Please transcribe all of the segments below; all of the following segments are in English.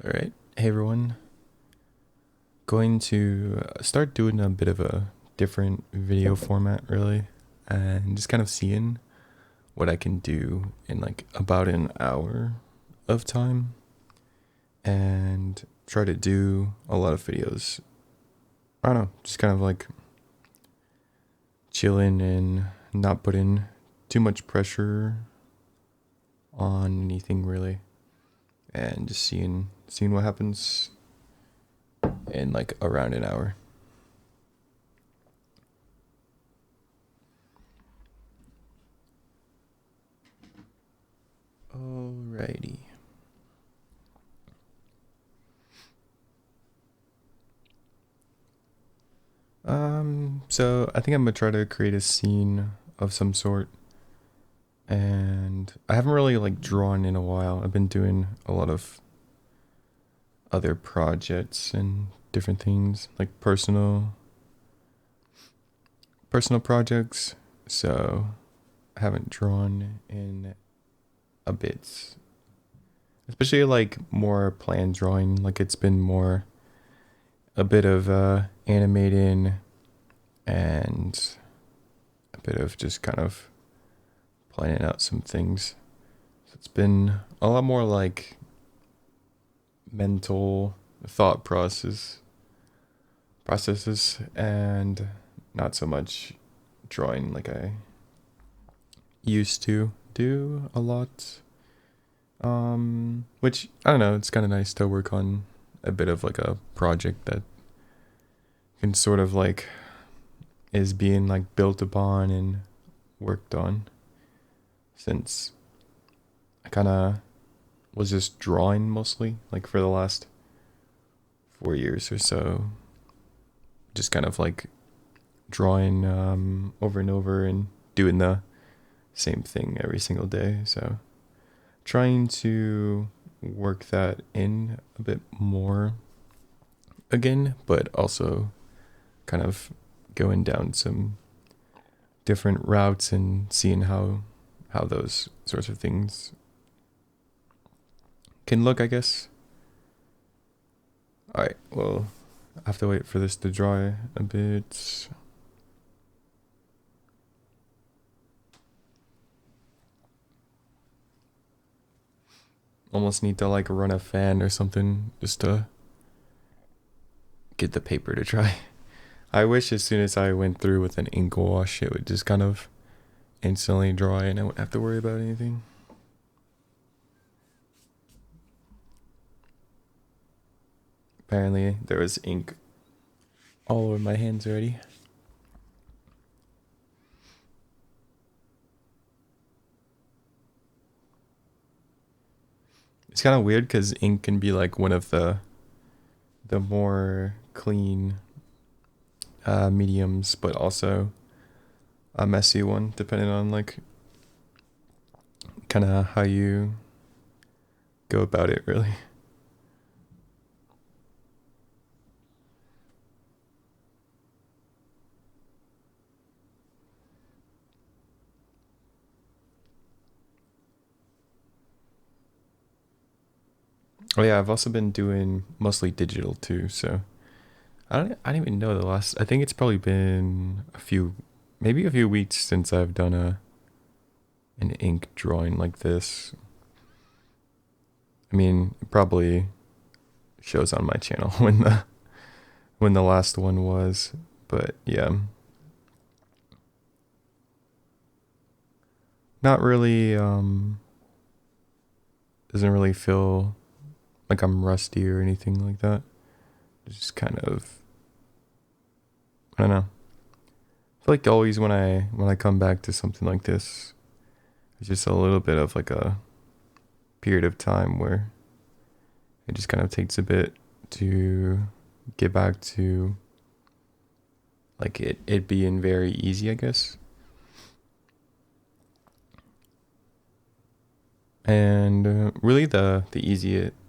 All right. Hey everyone. Going to start doing a bit of a different video format really and just kind of seeing what I can do in like about an hour of time and try to do a lot of videos. I don't know, just kind of like chilling and not putting too much pressure on anything really and just seeing what happens in like around an hour. Alrighty. So I think I'm gonna try to create a scene of some sort, and I haven't really like drawn in a while. I've been doing a lot of other projects and different things, like personal projects. So I haven't drawn in a bit, especially like more planned drawing. Like it's been more a bit of animating and a bit of just kind of planning out some things. So it's been a lot more like mental thought processes and not so much drawing like I used to do a lot. Which I don't know, it's kind of nice to work on a bit of like a project that can sort of like is being like built upon and worked on, since I kind of was just drawing mostly like for the last 4 years or so, just kind of like drawing over and over and doing the same thing every single day. So trying to work that in a bit more again, but also kind of going down some different routes and seeing how those sorts of things can look, I guess. All right, well, I have to wait for this to dry a bit. Almost need to like run a fan or something just to get the paper to dry. I wish as soon as I went through with an ink wash, it would just kind of instantly dry and I wouldn't have to worry about anything. Apparently, there was ink all over my hands already. It's kind of weird because ink can be like one of the more clean mediums, but also a messy one, depending on like kind of how you go about it, really. Oh yeah, I've also been doing mostly digital too, so I don't even know the last. I think it's probably been maybe a few weeks since I've done an ink drawing like this. I mean, it probably shows on my channel when the last one was, but yeah, not really. Doesn't really feel like I'm rusty or anything like that. It's just kind of, I don't know. I feel like always when I come back to something like this, it's just a little bit of like a period of time where it just kind of takes a bit to get back to like it being very easy, I guess. And really the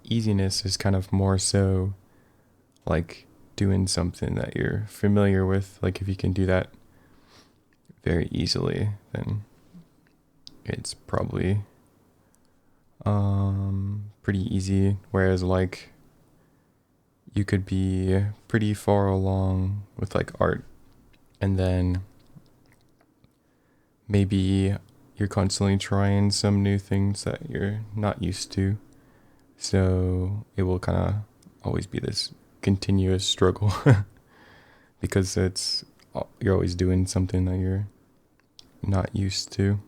easiness is kind of more so like doing something that you're familiar with. Like if you can do that very easily, then it's probably pretty easy. Whereas like you could be pretty far along with like art, and then maybe you're constantly trying some new things that you're not used to. So it will kind of always be this continuous struggle because you're always doing something that you're not used to.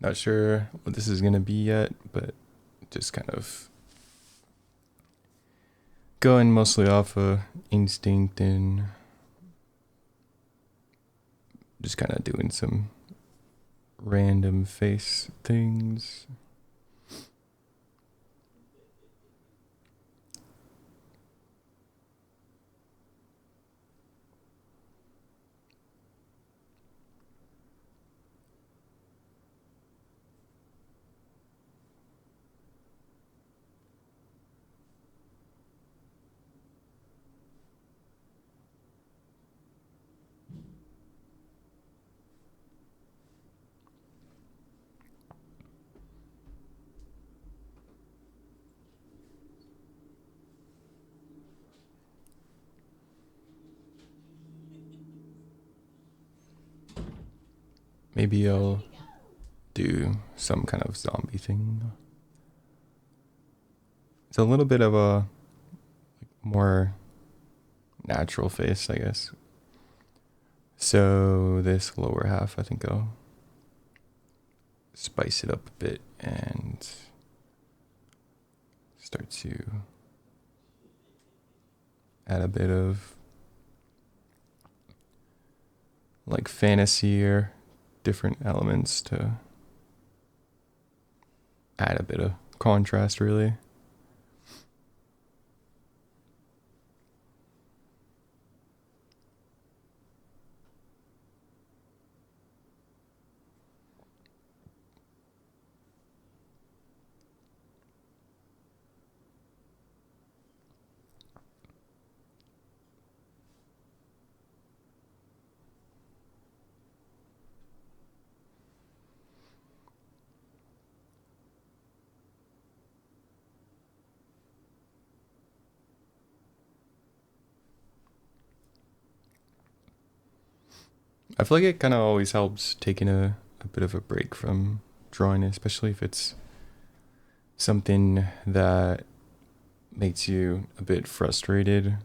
Not sure what this is going to be yet, but just kind of going mostly off of instinct and just kind of doing some random face things. Maybe I'll do some kind of zombie thing. It's a little bit of a more natural face, I guess. So this lower half, I think I'll spice it up a bit and start to add a bit of like fantasy or different elements to add a bit of contrast, really. I feel like it kind of always helps taking a bit of a break from drawing, especially if it's something that makes you a bit frustrated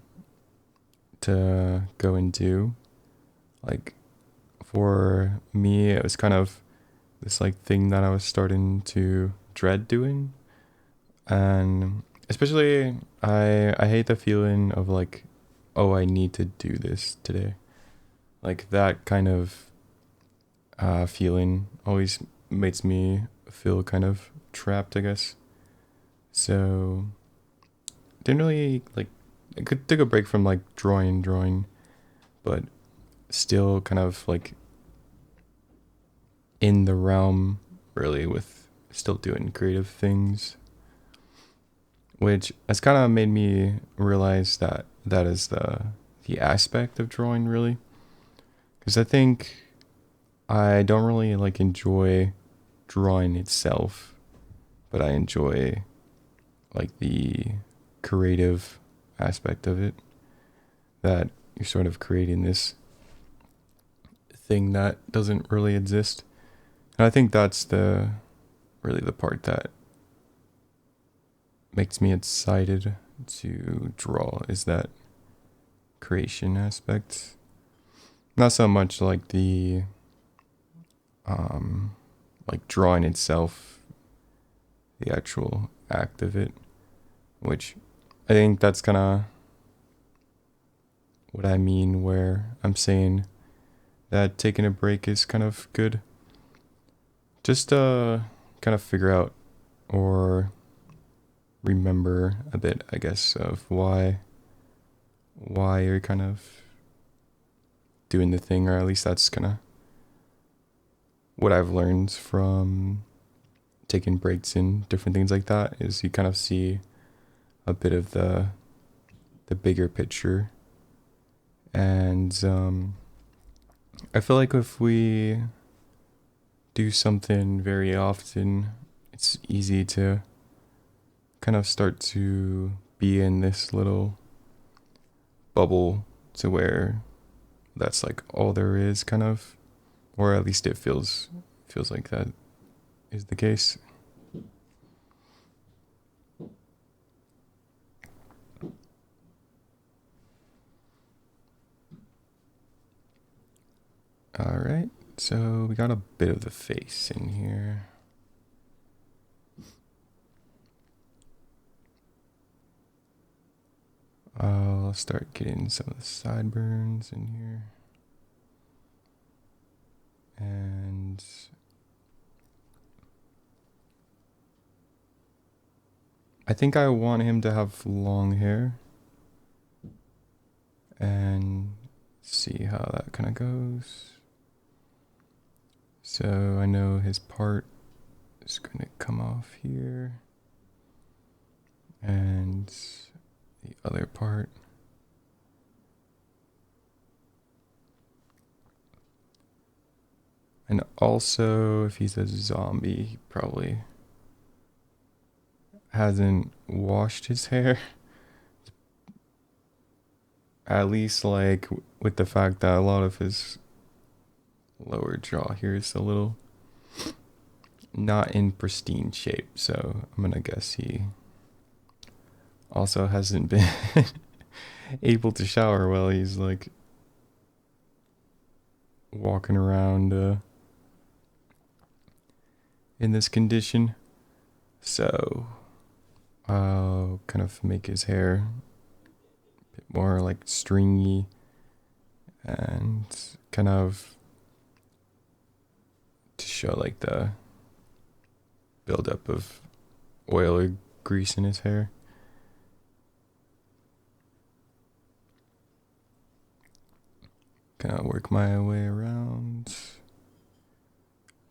to go and do. Like for me, it was kind of this like thing that I was starting to dread doing. And especially I hate the feeling of like, oh, I need to do this today. Like that kind of feeling always makes me feel kind of trapped, I guess. So didn't really like, I could take a break from like drawing, but still kind of like in the realm really with still doing creative things, which has kind of made me realize that that is the aspect of drawing really, because I think I don't really like enjoy drawing itself, but I enjoy like the creative aspect of it, that you're sort of creating this thing that doesn't really exist. And I think that's the really the part that makes me excited to draw, is that creation aspect. Not so much like the like drawing itself, the actual act of it, which I think that's kind of what I mean where I'm saying that taking a break is kind of good. Just kind of figure out or remember a bit, I guess, of why why you're kind of doing the thing, or at least that's kind of what I've learned from taking breaks and different things like that, is you kind of see a bit of the bigger picture. And I feel like if we do something very often, it's easy to kind of start to be in this little bubble to where that's like all there is, kind of, or at least it feels like that is the case. All right, so we got a bit of the face in here. I'll start getting some of the sideburns in here. And I think I want him to have long hair. And see how that kind of goes. So I know his part is going to come off here. And the other part. And also, if he's a zombie, he probably hasn't washed his hair. At least, like, with the fact that a lot of his lower jaw here is a little not in pristine shape. So I'm gonna guess he also hasn't been able to shower while he's like walking around in this condition. So I'll kind of make his hair a bit more like stringy and kind of to show like the buildup of oil or grease in his hair. Kind of work my way around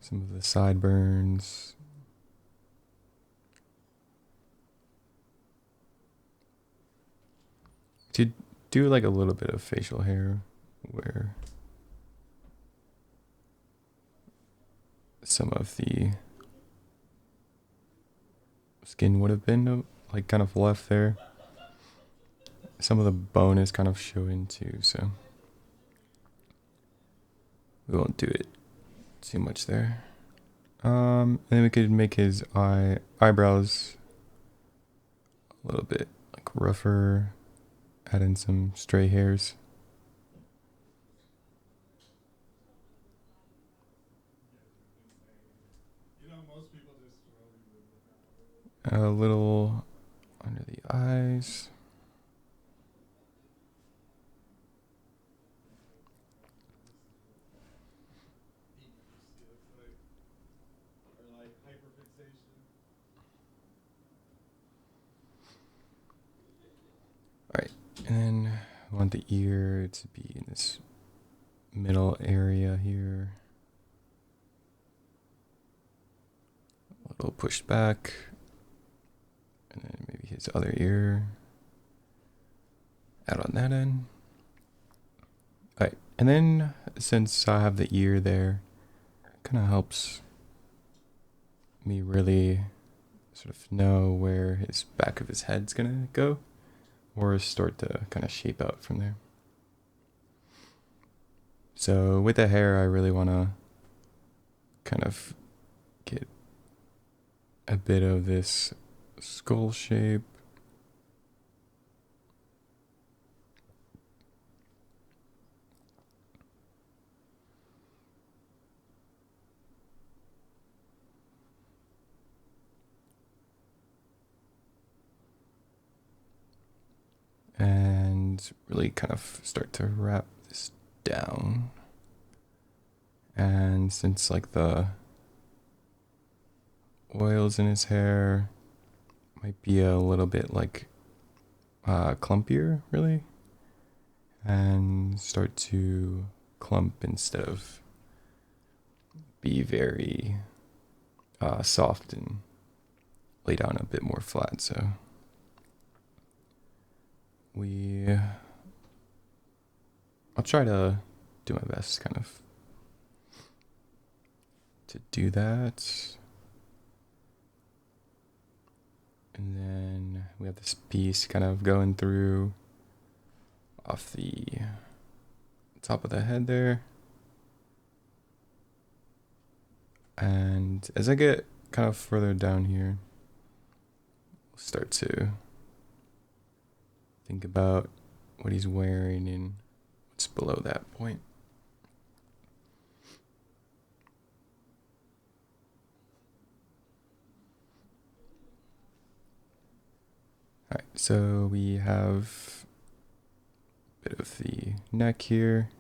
some of the sideburns. To do like a little bit of facial hair where some of the skin would have been like kind of left there. Some of the bone is kind of showing too, so we won't do it too much there. And then we could make his eyebrows a little bit like rougher, add in some stray hairs. A little under the eyes. Alright, and then I want the ear to be in this middle area here. A little pushed back. And then maybe his other ear. Add on that end. Alright, and then since I have the ear there, it kind of helps me really sort of know where his back of his head's gonna go, or start to kind of shape out from there. So with the hair, I really want to kind of get a bit of this skull shape. And really kind of start to wrap this down. And since like the oils in his hair might be a little bit like clumpier, really, and start to clump instead of be very soft and lay down a bit more flat. So I'll try to do my best kind of to do that. And then we have this piece kind of going through off the top of the head there. And as I get kind of further down here, we'll start to think about what he's wearing and what's below that point. All right, so we have a bit of the neck here.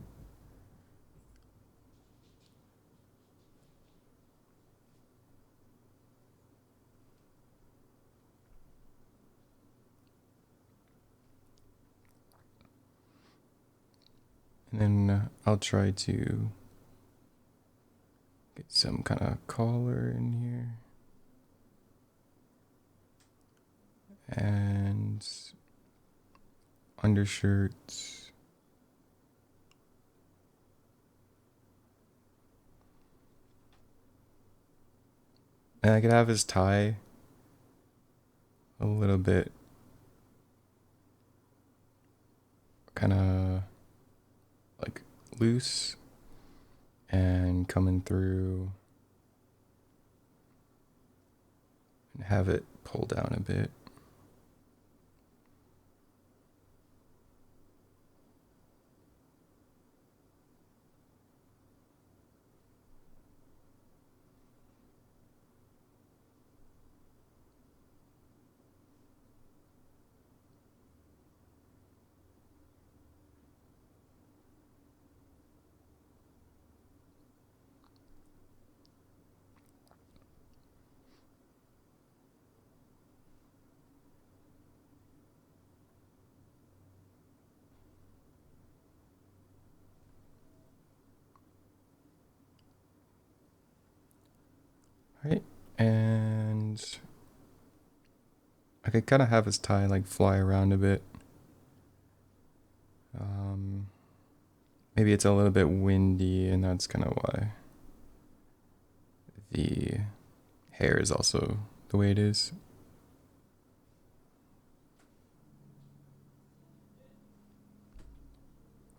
And then I'll try to get some kind of collar in here. And undershirts. And I could have his tie a little bit kind of like loose and coming through and have it pull down a bit. Right, and I could kind of have his tie like fly around a bit. Maybe it's a little bit windy, and that's kind of why the hair is also the way it is.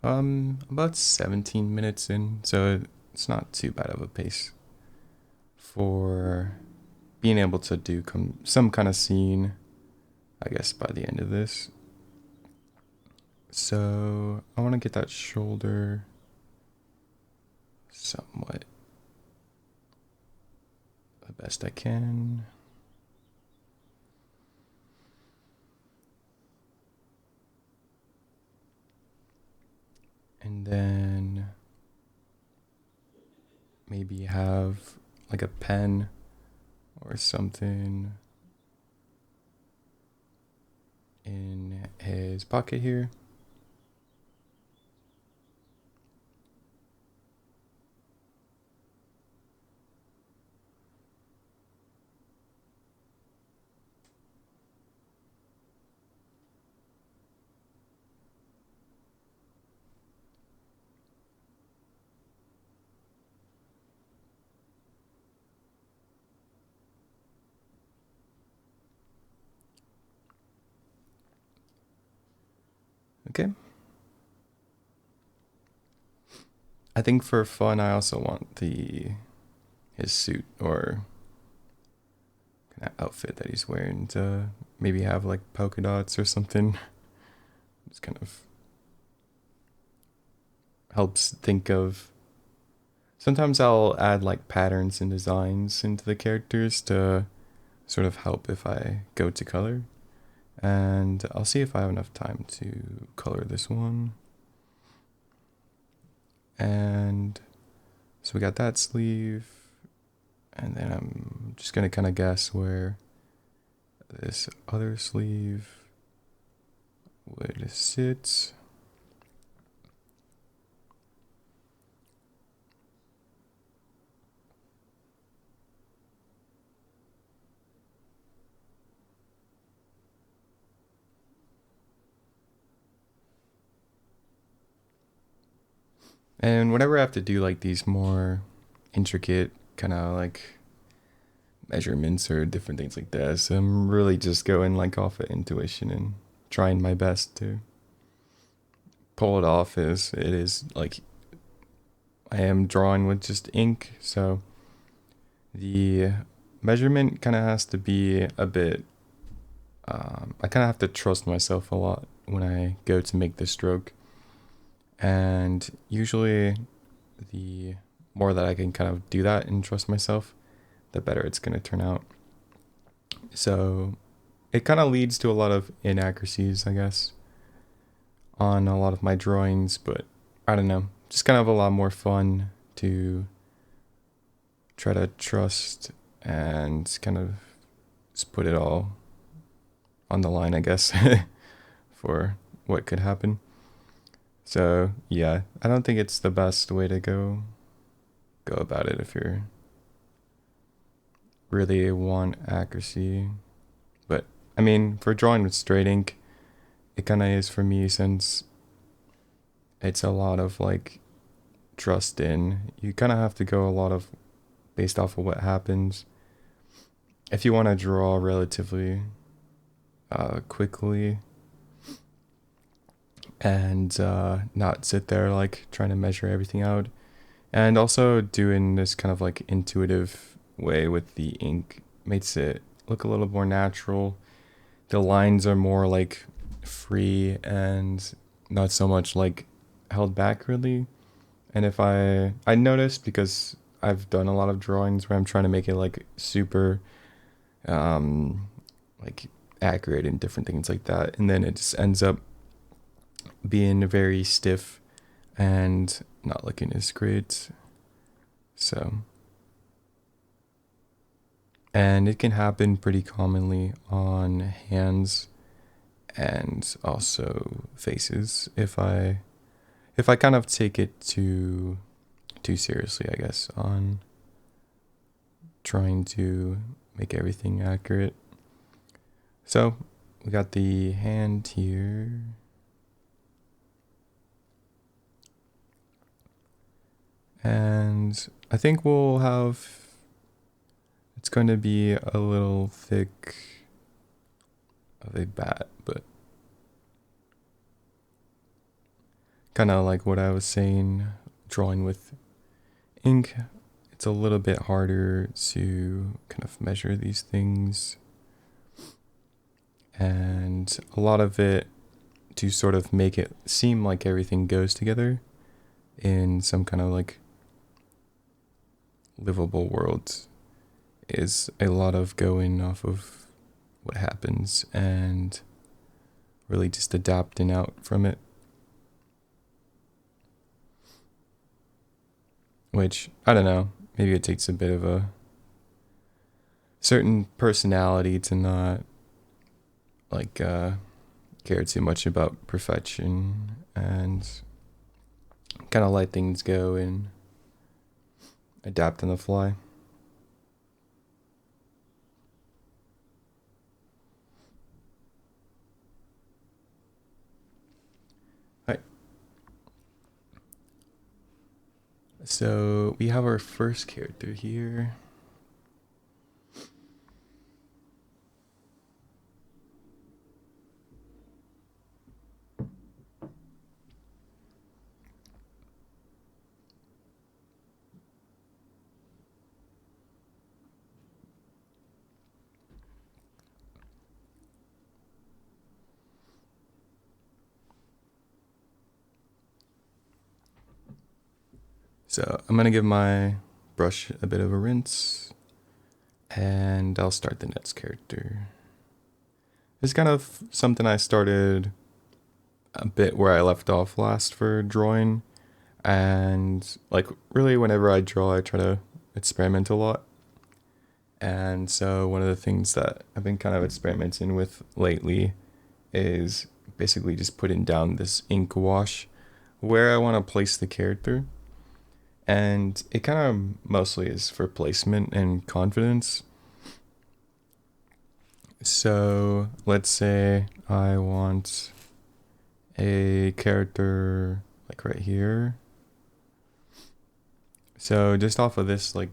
About 17 minutes in, so it's not too bad of a pace for being able to do some kind of scene, I guess, by the end of this. So I want to get that shoulder somewhat the best I can. And then maybe have like a pen or something in his pocket here. Okay. I think for fun, I also want his suit or kind of outfit that he's wearing to maybe have like polka dots or something. Just kind of helps think of. Sometimes I'll add like patterns and designs into the characters to sort of help if I go to color. And I'll see if I have enough time to color this one. And so we got that sleeve. And then I'm just going to kind of guess where this other sleeve would sit. And whenever I have to do like these more intricate kind of like measurements or different things like this, I'm really just going like off of intuition and trying my best to pull it off. As it is like I am drawing with just ink, so the measurement kind of has to be a bit. I kind of have to trust myself a lot when I go to make the stroke, and usually the more that I can kind of do that and trust myself, the better it's going to turn out. So it kind of leads to a lot of inaccuracies, I guess, on a lot of my drawings, but I don't know, just kind of a lot more fun to try to trust and kind of just put it all on the line, I guess, for what could happen. So yeah, I don't think it's the best way to go about it if you're really want accuracy. But I mean, for drawing with straight ink, it kind of is for me, since it's a lot of like trust in. You kind of have to go a lot of based off of what happens. If you want to draw relatively quickly and not sit there like trying to measure everything out, and also doing this kind of like intuitive way with the ink makes it look a little more natural. The lines are more like free and not so much like held back really. And if I noticed, because I've done a lot of drawings where I'm trying to make it like super like accurate and different things like that, and then it just ends up being very stiff and not looking as great. So, and it can happen pretty commonly on hands and also faces if I kind of take it too seriously, I guess, on trying to make everything accurate. So we got the hand here. And I think we'll have, it's going to be a little thick of a bat, but kind of like what I was saying, drawing with ink, it's a little bit harder to kind of measure these things. And a lot of it, to sort of make it seem like everything goes together in some kind of like livable world, is a lot of going off of what happens and really just adapting out from it. Which, I don't know, maybe it takes a bit of a certain personality to not like care too much about perfection and kind of let things go and adapt on the fly. Alright. So we have our first character here. So I'm gonna give my brush a bit of a rinse, and I'll start the next character. It's kind of something I started a bit where I left off last for drawing, and like really whenever I draw I try to experiment a lot. And so one of the things that I've been kind of experimenting with lately is basically just putting down this ink wash where I want to place the character. And it kind of mostly is for placement and confidence. So let's say I want a character like right here. So just off of this like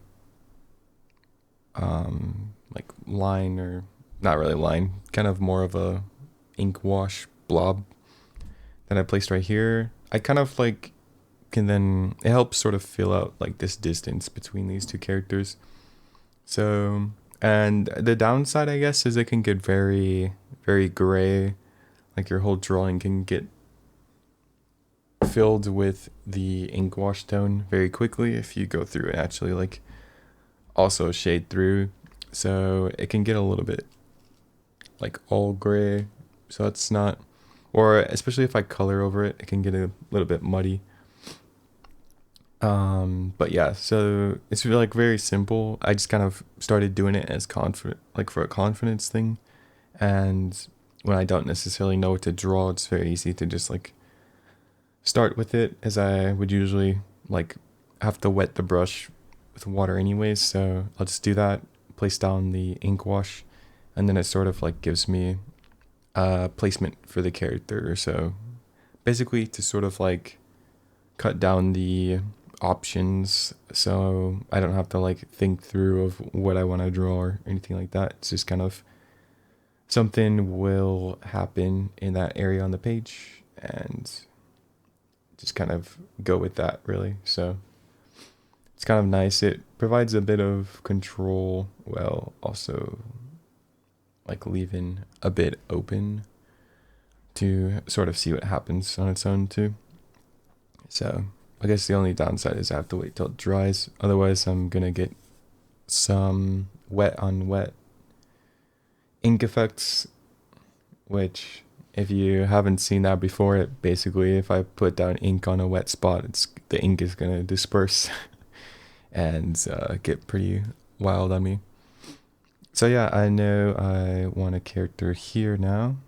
line, or not really line, kind of more of a ink wash blob that I placed right here, I kind of like can then, it helps sort of fill out like this distance between these two characters. So, and the downside, I guess, is it can get very, very gray. Like your whole drawing can get filled with the ink wash tone very quickly if you go through and actually like also shade through. So it can get a little bit like all gray. So it's not, or especially if I color over it, it can get a little bit muddy. But yeah, so it's really like very simple. I just kind of started doing it as confident, like for a confidence thing. And when I don't necessarily know what to draw, it's very easy to just like start with it, as I would usually like have to wet the brush with water anyways. So I'll just do that, place down the ink wash, and then it sort of like gives me a placement for the character. So basically to sort of like cut down the options, so I don't have to like think through of what I want to draw or anything like that. It's just kind of something will happen in that area on the page and just kind of go with that, really. So it's kind of nice. It provides a bit of control while also like leaving a bit open to sort of see what happens on its own too. So I guess the only downside is I have to wait till it dries. Otherwise, I'm gonna get some wet on wet ink effects, which if you haven't seen that before, it basically, if I put down ink on a wet spot, it's the ink is gonna disperse and get pretty wild on me. So yeah, I know I want a character here now.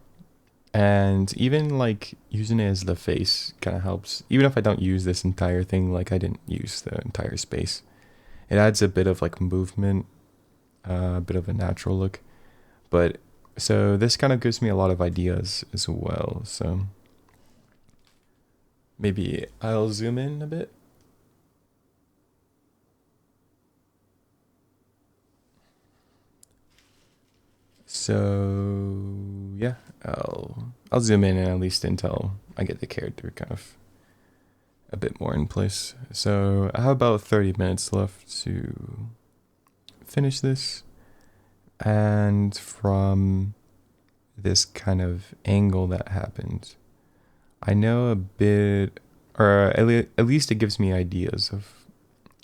And even like using it as the face kind of helps. Even if I don't use this entire thing, like I didn't use the entire space, it adds a bit of like movement, a bit of a natural look. But so this kind of gives me a lot of ideas as well. So maybe I'll zoom in a bit. So yeah, I'll zoom in at least until I get the character kind of a bit more in place. So I have about 30 minutes left to finish this. And from this kind of angle that happened, I know a bit, or at least it gives me ideas of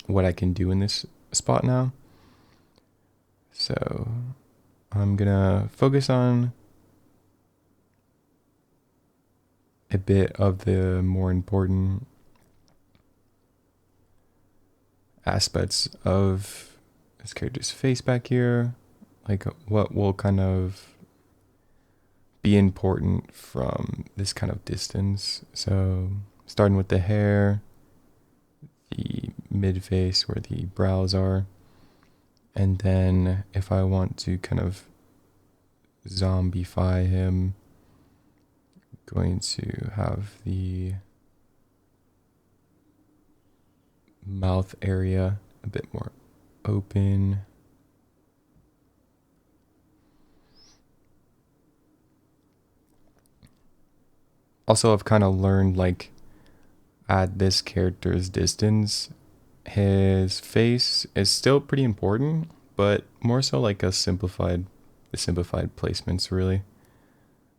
what I can do in this spot now. So I'm gonna focus on a bit of the more important aspects of this character's face back here, like what will kind of be important from this kind of distance. So starting with the hair, the mid face where the brows are, and then if I want to kind of zombify him, going to have the mouth area a bit more open. Also, I've kind of learned like at this character's distance, his face is still pretty important, but more so like a simplified placements really,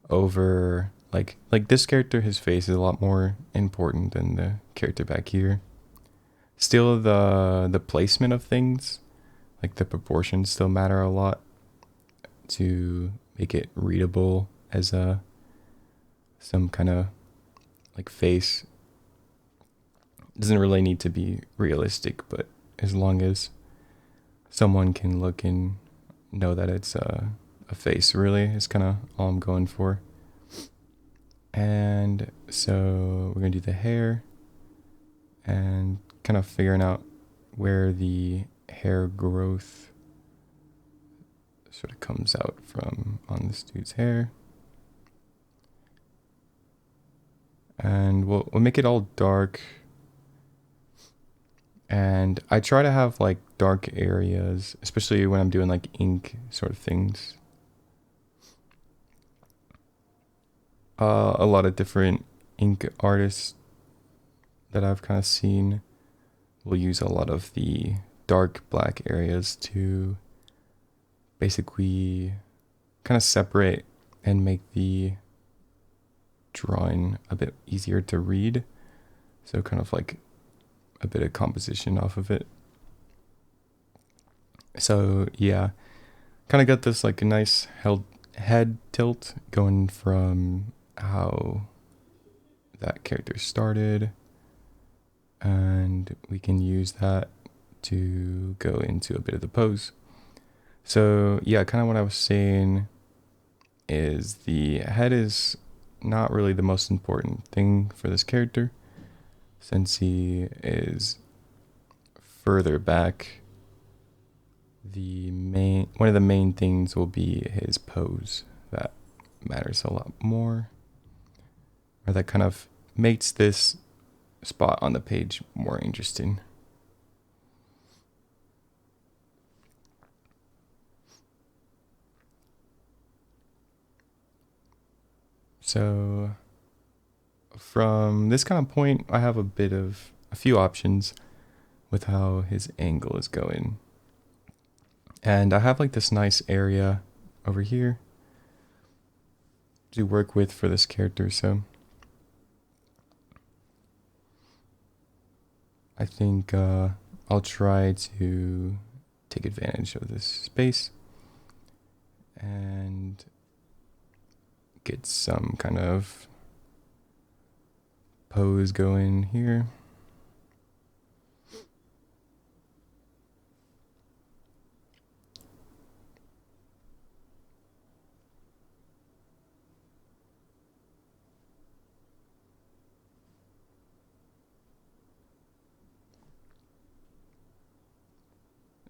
over like this character, his face is a lot more important than the character back here. Still, the placement of things, like the proportions, still matter a lot to make it readable as a some kind of like face. It doesn't really need to be realistic, but as long as someone can look and know that it's a face, really, is kind of all I'm going for. And so we're gonna do the hair and kind of figuring out where the hair growth sort of comes out from on this dude's hair. And we'll make it all dark. And I try to have like dark areas, especially when I'm doing like ink sort of things. A lot of different ink artists that I've kind of seen will use a lot of the dark black areas to basically kind of separate and make the drawing a bit easier to read. So kind of like a bit of composition off of it. So yeah, kind of got this like a nice head tilt going from how that character started, and we can use that to go into a bit of the pose. So yeah, kind of what I was saying is the head is not really the most important thing for this character, since he is further back. One of the main things will be his pose. That matters a lot more, or that kind of makes this spot on the page more interesting. So from this kind of point, I have a few options with how his angle is going. And I have like this nice area over here to work with for this character. So I think I'll try to take advantage of this space and get some kind of pose going here.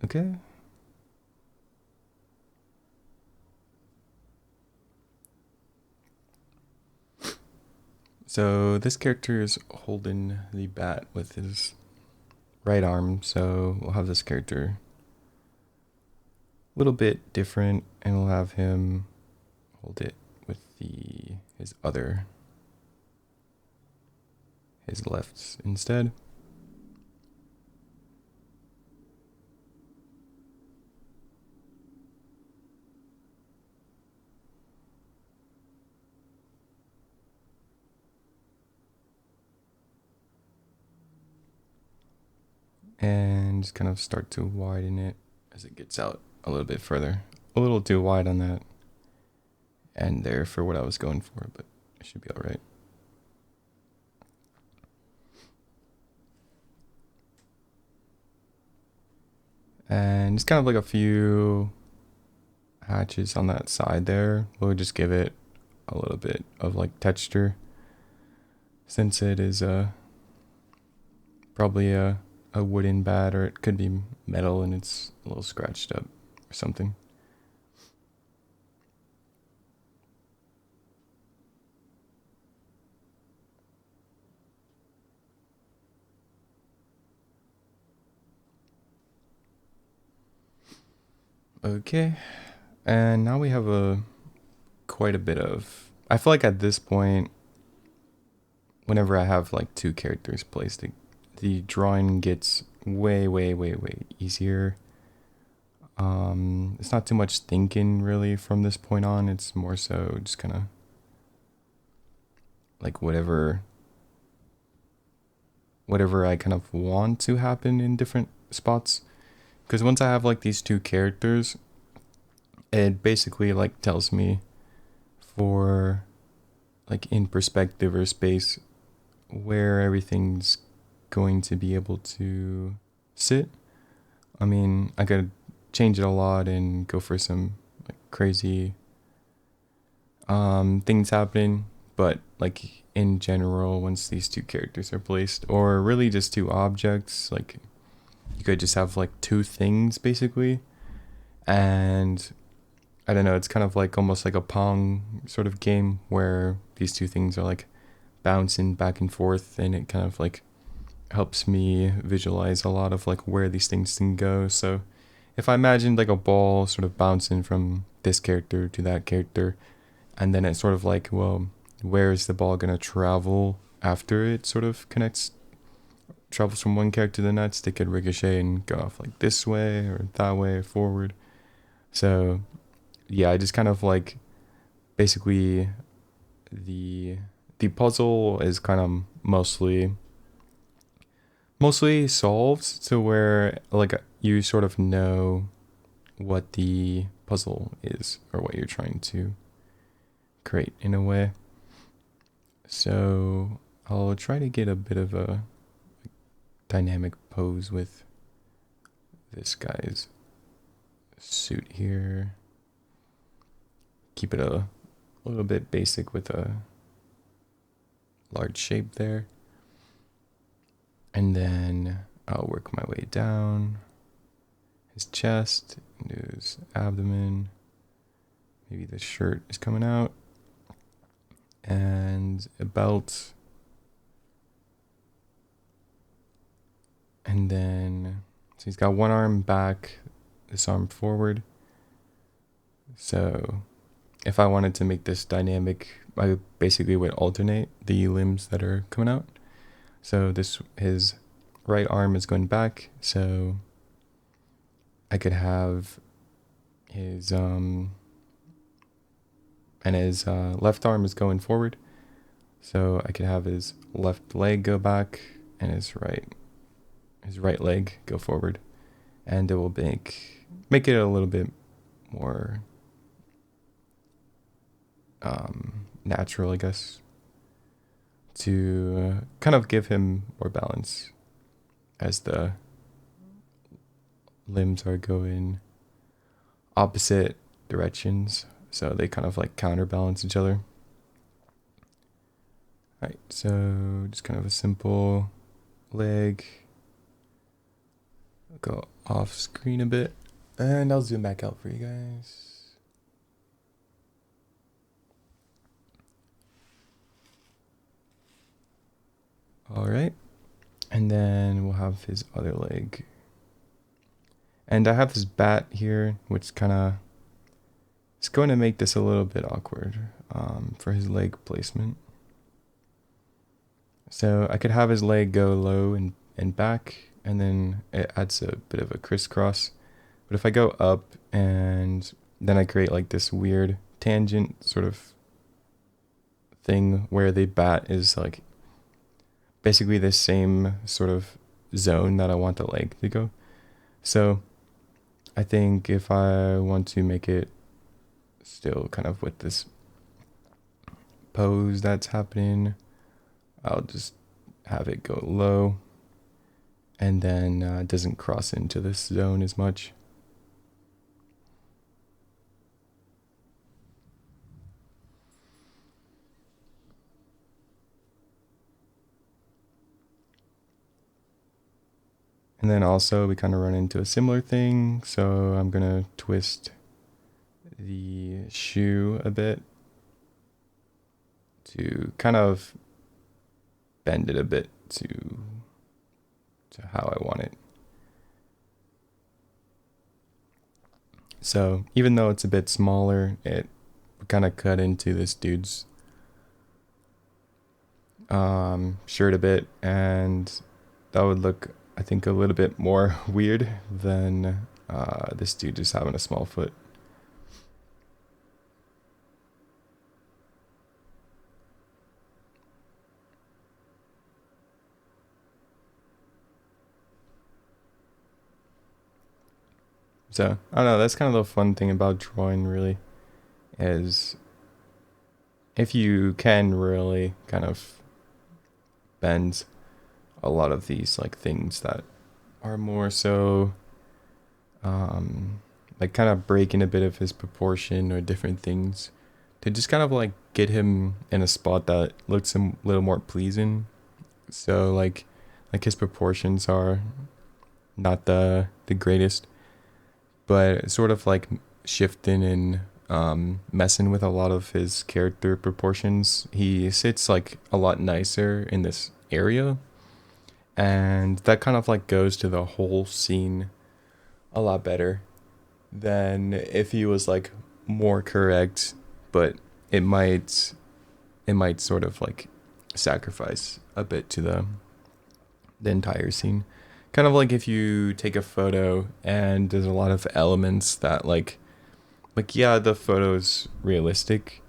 Okay. So this character is holding the bat with his right arm, so we'll have this character a little bit different, and we'll have him hold it with his left instead. And just kind of start to widen it as it gets out a little bit further. A little too wide on that end there for what I was going for, but it should be all right. And just kind of like a few hatches on that side there. We'll just give it a little bit of like texture, since it is probably a wooden bat, or it could be metal and it's a little scratched up or something. Okay, and now we have quite a bit of, I feel like at this point, whenever I have like two characters placed, the drawing gets way easier. It's not too much thinking really from this point on. It's more so just kind of like whatever I kind of want to happen in different spots. Because once I have like these two characters, it basically like tells me for like in perspective or space where everything's going to be able to sit. I mean, I could change it a lot and go for some like crazy things happening, but like in general, once these two characters are placed, or really just two objects, like you could just have like two things basically, and I don't know, it's kind of like almost like a Pong sort of game where these two things are like bouncing back and forth, and it kind of like helps me visualize a lot of like where these things can go. So if I imagined like a ball sort of bouncing from this character to that character, and then it's sort of like, well, where is the ball gonna travel after it sort of travels from one character to the next? It could ricochet and go off like this way or that way or forward. So yeah, I just kind of like basically the the puzzle is kind of mostly solved to where like you sort of know what the puzzle is or what you're trying to create in a way. So I'll try to get a bit of a dynamic pose with this guy's suit here. Keep it a little bit basic with a large shape there. And then I'll work my way down his chest, into his abdomen. Maybe the shirt is coming out. And a belt. And then, so he's got one arm back, this arm forward. So if I wanted to make this dynamic, I basically would alternate the limbs that are coming out. So his right arm is going back, so I could have his and his left arm is going forward. So I could have his left leg go back and his right leg go forward, and it will make it a little bit more natural, I guess, to kind of give him more balance as the limbs are going opposite directions, so they kind of like counterbalance each other. Alright, so just kind of a simple leg. I'll go off screen a bit, and I'll zoom back out for you guys. All right, and then we'll have his other leg. And I have this bat here, which kind of is going to make this a little bit awkward for his leg placement. So I could have his leg go low and back, and then it adds a bit of a crisscross. But if I go up and then I create like this weird tangent sort of thing where the bat is like basically the same sort of zone that I want the leg to go. So I think if I want to make it still kind of with this pose that's happening, I'll just have it go low, and then it doesn't cross into this zone as much. And then also we kind of run into a similar thing. So I'm going to twist the shoe a bit to kind of bend it a bit to how I want it. So even though it's a bit smaller, it kind of cut into this dude's shirt a bit, and that would look, I think, a little bit more weird than this dude just having a small foot. So I don't know, that's kind of the fun thing about drawing, really, is if you can really kind of bend a lot of these like things that are more so like kind of breaking a bit of his proportion or different things to just kind of like get him in a spot that looks a little more pleasing. So like his proportions are not the greatest, but sort of like shifting and messing with a lot of his character proportions. He sits like a lot nicer in this area, And that kind of like goes to the whole scene a lot better than if he was like more correct, but it might it might sort of like sacrifice a bit to the entire scene. Kind of like if you take a photo and there's a lot of elements that like yeah, the photo's realistic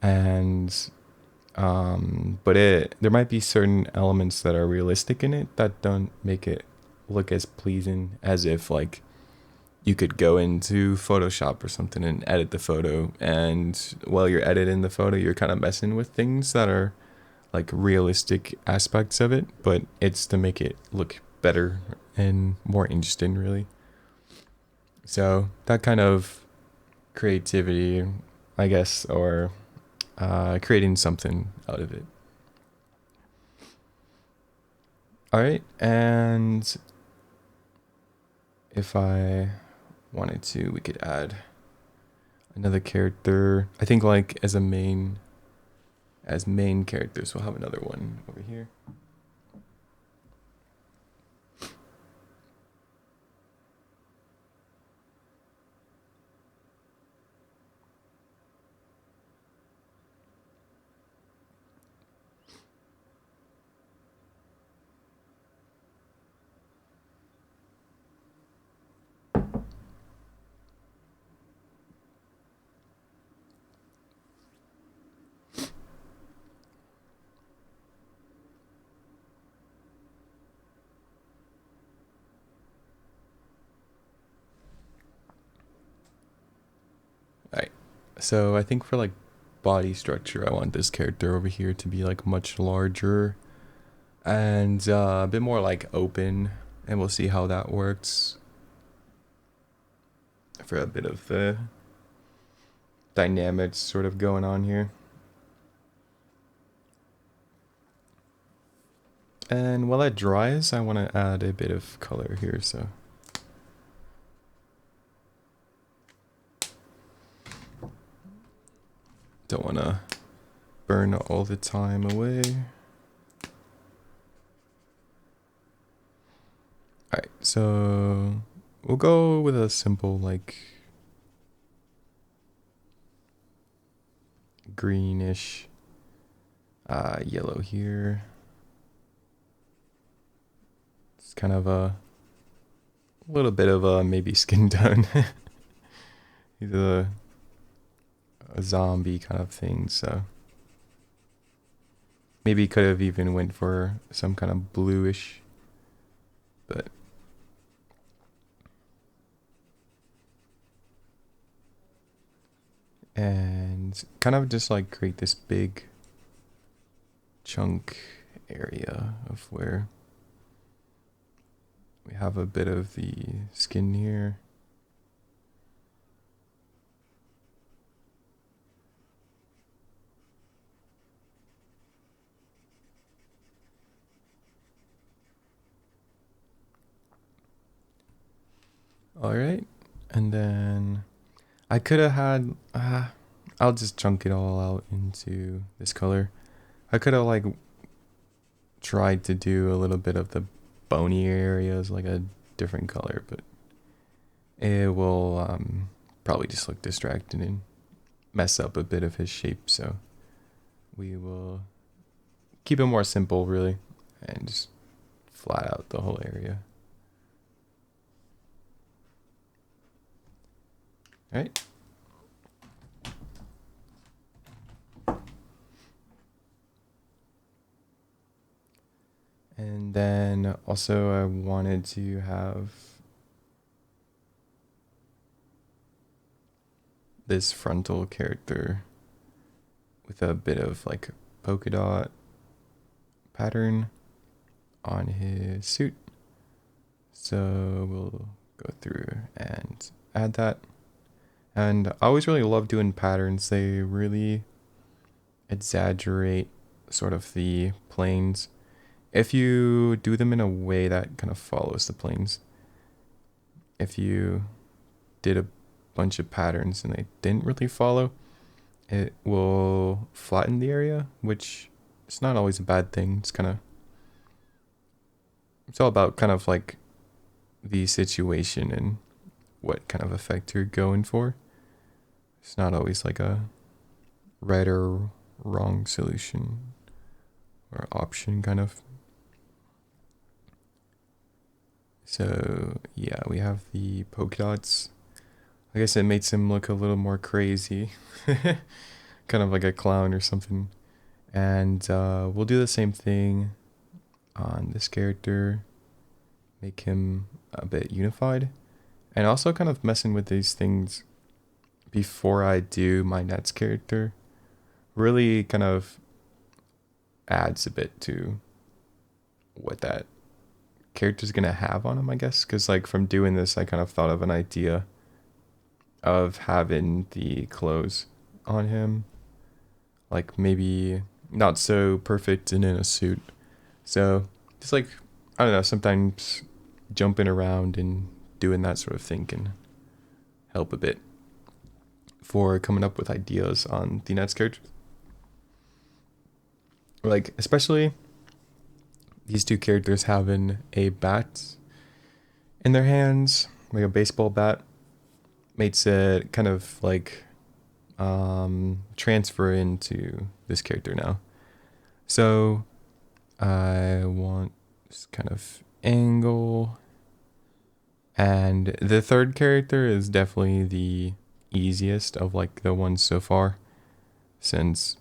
and but it there might be certain elements that are realistic in it that don't make it look as pleasing as if like you could go into Photoshop or something and edit the photo, and while you're editing the photo you're kind of messing with things that are like realistic aspects of it, but it's to make it look better and more interesting really. So that kind of creativity, I guess, or creating something out of it. All right, and if I wanted to, we could add another character. I think like as main characters, we'll have another one over here. All right. So I think for like body structure, I want this character over here to be like much larger and a bit more like open, and we'll see how that works for a bit of the dynamics sort of going on here. And while that dries, I want to add a bit of color here, so don't want to burn all the time away. Alright, so we'll go with a simple like greenish yellow here. It's kind of a little bit of a maybe skin tone. He's a zombie kind of thing, so maybe could have even went for some kind of bluish, but and kind of just like create this big chunk area of where we have a bit of the skin here. All right, and then I could have had I'll just chunk it all out into this color. I could have like tried to do a little bit of the bony areas like a different color, but it will probably just look distracting and mess up a bit of his shape, so we will keep it more simple really and just flat out the whole area. All right. And then also I wanted to have this frontal character with a bit of like polka dot pattern on his suit. So we'll go through and add that. And I always really love doing patterns. They really exaggerate sort of the planes if you do them in a way that kind of follows the planes. If you did a bunch of patterns and they didn't really follow, it will flatten the area, which is not always a bad thing. It's kind of it's all about kind of like the situation and what kind of effect you're going for. It's not always like a right or wrong solution or option kind of. So yeah, we have the polka dots. I guess it makes him look a little more crazy, kind of like a clown or something. And we'll do the same thing on this character, make him a bit unified, and also kind of messing with these things before I do my Nets character really kind of adds a bit to what that character's gonna have on him, I guess. Because like from doing this, I kind of thought of an idea of having the clothes on him, like maybe not so perfect and in a suit. So just like, I don't know, sometimes jumping around and doing that sort of thing can help a bit for coming up with ideas on the Nets characters. Like especially these two characters having a bat in their hands, like a baseball bat, makes it kind of like transfer into this character now. So I want this kind of angle. And the third character is definitely the easiest of like the ones so far, since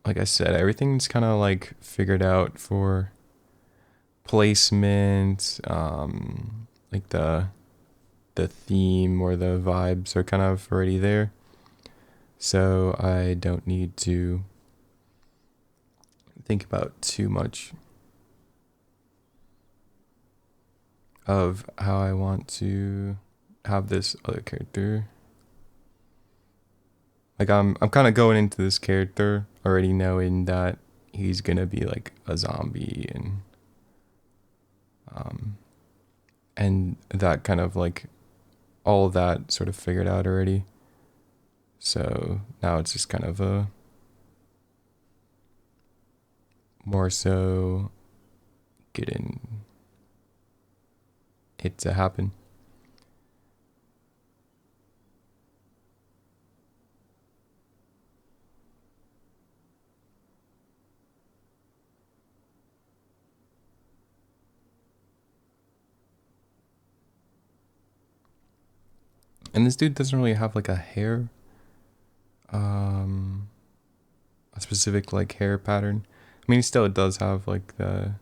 like I said, everything's kind of like figured out for placement, like the theme or the vibes are kind of already there. So I don't need to think about too much of how I want to have this other character. Like I'm kind of going into this character already knowing that he's gonna be like a zombie and that kind of like all of that sort of figured out already. So now it's just kind of a more so getting it to happen. And this dude doesn't really have like a hair, um, a specific like hair pattern. I mean, he still does have like the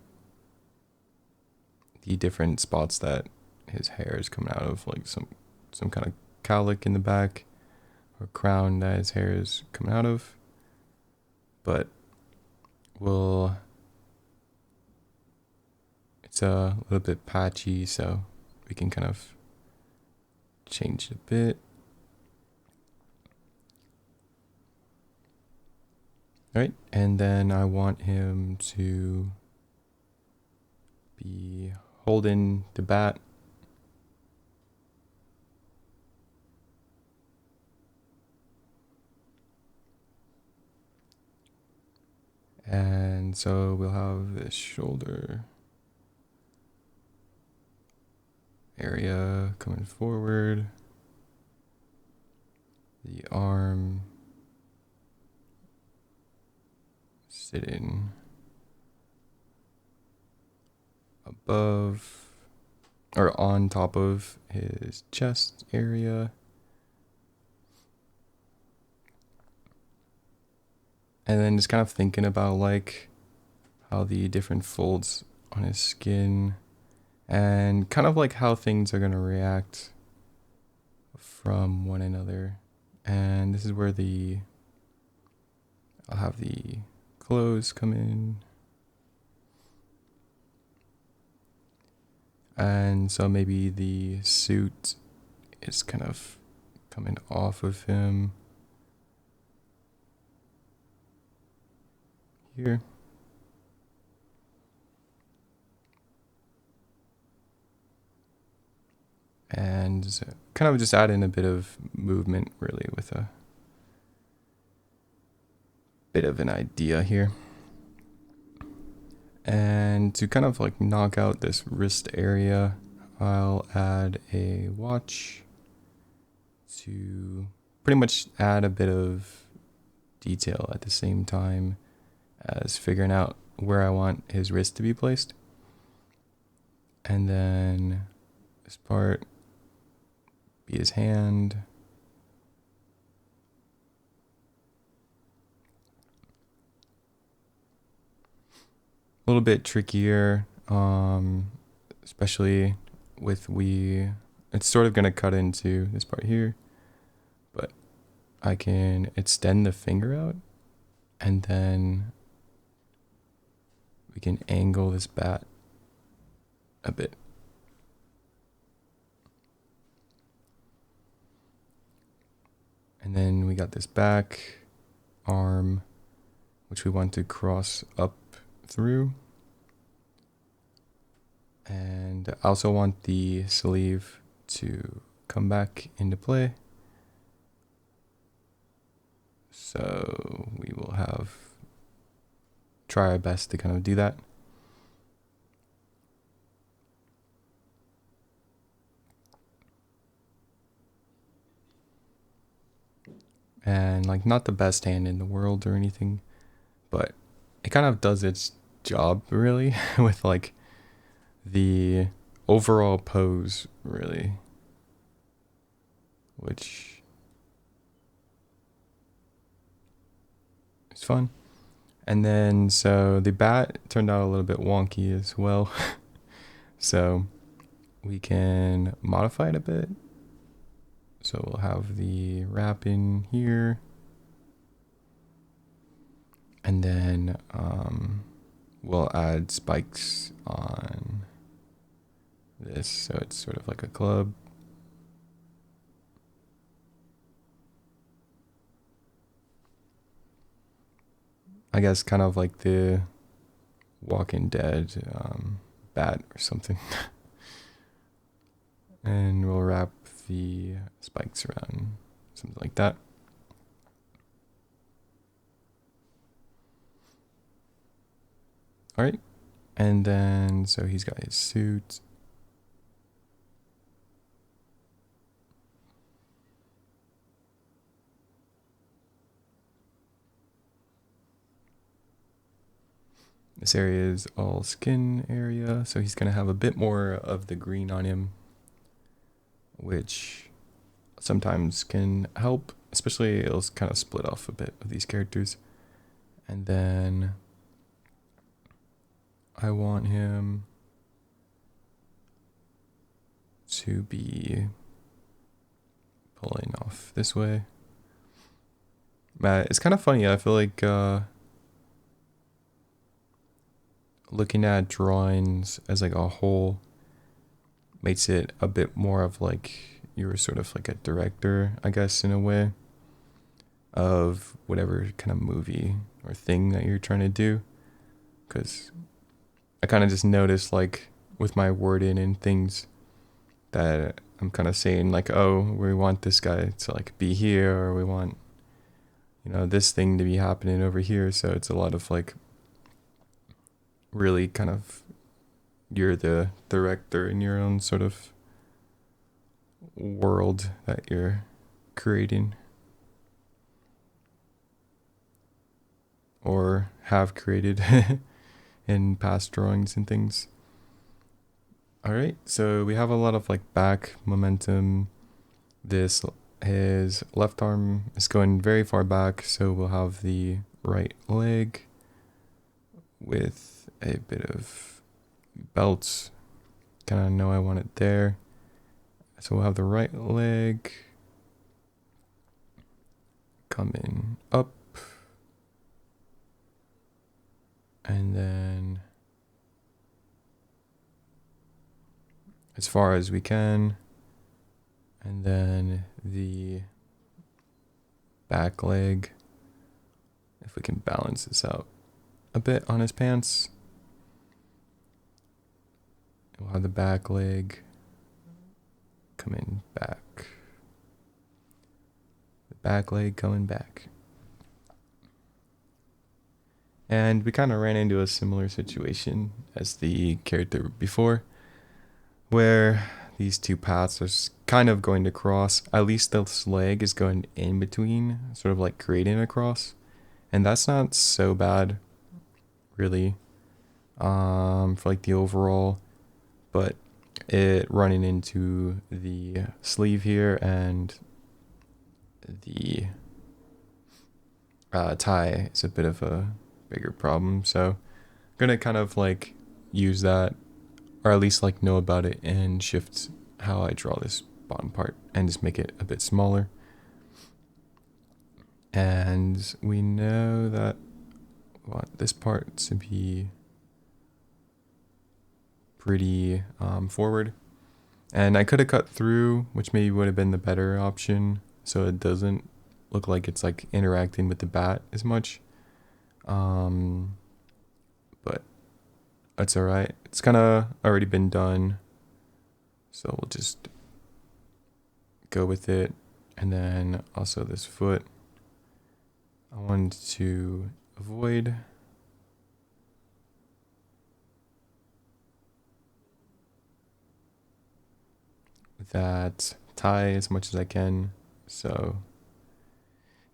different spots that his hair is coming out of, like some kind of cowlick in the back or crown that his hair is coming out of. But it's a little bit patchy, so we can kind of change it a bit. All right, and then I want him to be holding the bat. And so we'll have this shoulder area coming forward, the arm sitting above or on top of his chest area. And then just kind of thinking about like how the different folds on his skin and kind of like how things are going to react from one another. And this is where I'll have the clothes come in. And so maybe the suit is kind of coming off of him here. And kind of just add in a bit of movement really with a bit of an idea here. And to kind of like knock out this wrist area, I'll add a watch to pretty much add a bit of detail at the same time as figuring out where I want his wrist to be placed. And then this part be his hand. A little bit trickier, especially with it's sort of going to cut into this part here, but I can extend the finger out and then we can angle this bat a bit. And then we got this back arm, which we want to cross up through. And I also want the sleeve to come back into play. So we will try our best to kind of do that. And like not the best hand in the world or anything, but it kind of does its job really with like the overall pose really, which is fun. And then so the bat turned out a little bit wonky as well. So we can modify it a bit. So we'll have the wrap in here. And then we'll add spikes on this. So it's sort of like a club. I guess kind of like the Walking Dead bat or something. And we'll wrap the spikes around, something like that. All right. And then, so he's got his suit. This area is all skin area, so he's going to have a bit more of the green on him, which sometimes can help, especially it'll kind of split off a bit of these characters. And then I want him to be pulling off this way. It's kind of funny. I feel like looking at drawings as like a whole makes it a bit more of like you're sort of like a director, I guess, in a way, of whatever kind of movie or thing that you're trying to do. Because I kind of just noticed like with my wording and things that I'm kind of saying like, oh, we want this guy to like be here, or we want, you know, this thing to be happening over here. So it's a lot of like really kind of you're the director in your own sort of world that you're creating or have created in past drawings and things. All right, so we have a lot of like back momentum. His left arm is going very far back, so we'll have the right leg with a bit of belts. Kind of know I want it there. So we'll have the right leg coming up. And then as far as we can. And then the back leg, if we can balance this out a bit on his pants. We'll have the back leg coming back. The back leg coming back. And we kind of ran into a similar situation as the character before, where these two paths are kind of going to cross. At least this leg is going in between, sort of like creating a cross. And that's not so bad, really, for like the overall, but it running into the sleeve here and the tie is a bit of a bigger problem. So I'm gonna kind of like use that, or at least like know about it and shift how I draw this bottom part and just make it a bit smaller. And we know that we want this part to be pretty forward. And I could have cut through, which maybe would have been the better option, so it doesn't look like it's like interacting with the bat as much. But that's alright. It's kind of already been done, so we'll just go with it. And then also this foot, I wanted to avoid that tie as much as I can. So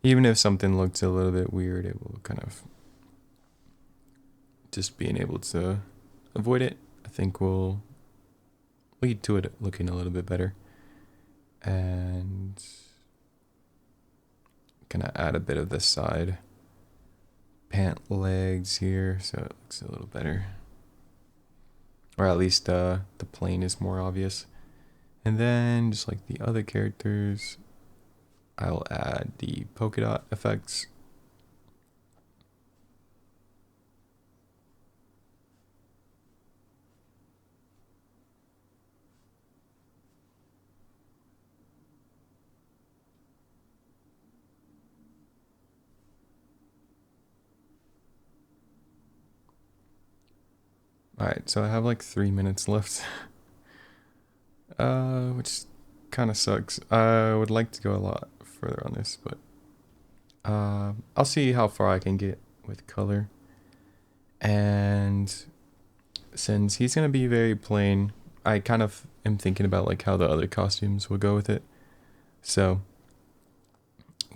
even if something looks a little bit weird, it will kind of just being able to avoid it, I think will lead to it looking a little bit better. And gonna add a bit of this side pant legs here so it looks a little better, or at least the plane is more obvious. And then just like the other characters, I'll add the polka dot effects. Alright, so I have like 3 minutes left. Which kind of sucks. I would like to go a lot further on this, but I'll see how far I can get with color. And since he's gonna be very plain, I kind of am thinking about like how the other costumes will go with it. So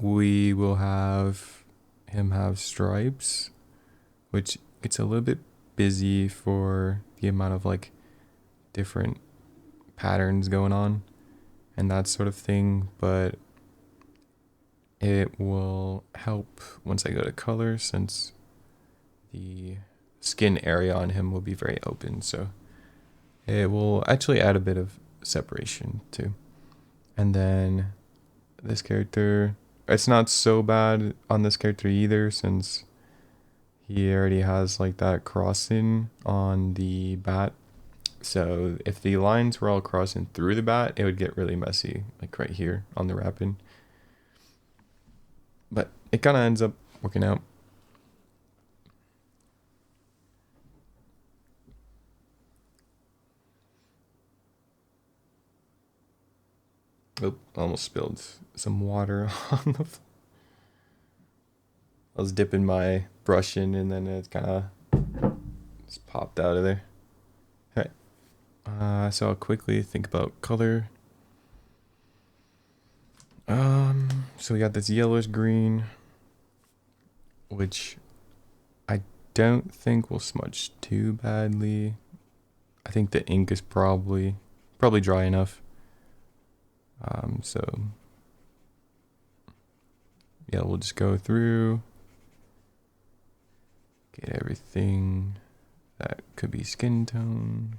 we will have him have stripes, which gets a little bit busy for the amount of like different patterns going on and that sort of thing, but it will help once I go to color, since the skin area on him will be very open, so it will actually add a bit of separation too. And then this character, it's not so bad on this character either, since he already has like that crossing on the bat. So if the lines were all crossing through the bat, it would get really messy, like right here on the wrapping. But it kind of ends up working out. Oop, almost spilled some water on the floor. I was dipping my brush in and then it kind of just popped out of there. Alright, so I'll quickly think about color. So we got this yellowish green, which I don't think will smudge too badly. I think the ink is probably dry enough. So yeah, we'll just go through, get everything that could be skin tone.